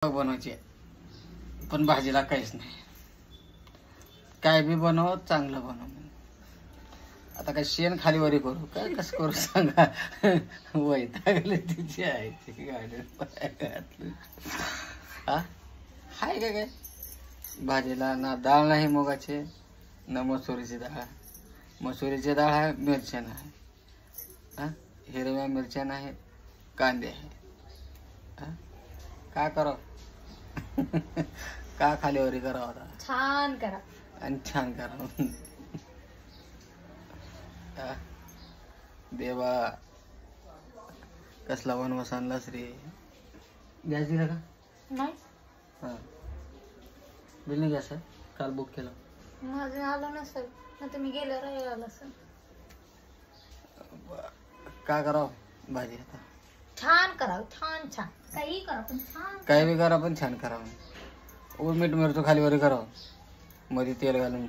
बनवायचे पण भाजीला काहीच नाही. काय बी बनव, चांगलं बनव. आता काय शेण खालीवरी करू काय, कसं करू सांगा. वैतागले तिची आहे ती गाडी घातली. हाय काय भाजीला ना डाळ नाही मुगाचे, ना मसुरीची डाळ. मसुरीची डाळ आहे, मिरच्या नाही, हिरव्या मिरच्या नाही, कांदे आहे. काय करावं? का खालीवरी करावं आता? छान करा आणि छान करावं. देवा कसला वनवास आणलास रे. गॅस दिला का? नाही, हा बिल नाही. गॅस आहे, काल बुक केला. माझं आलं नसेल ना, तुम्ही गेल्यावर आलं असेल. काय करावं भाजी आता? छान करा, छान छान काही करा पण छान. काही बी करा पण छान करावं. मीठ मिरचो खालीवरी करावं, मध्ये तेल घालून.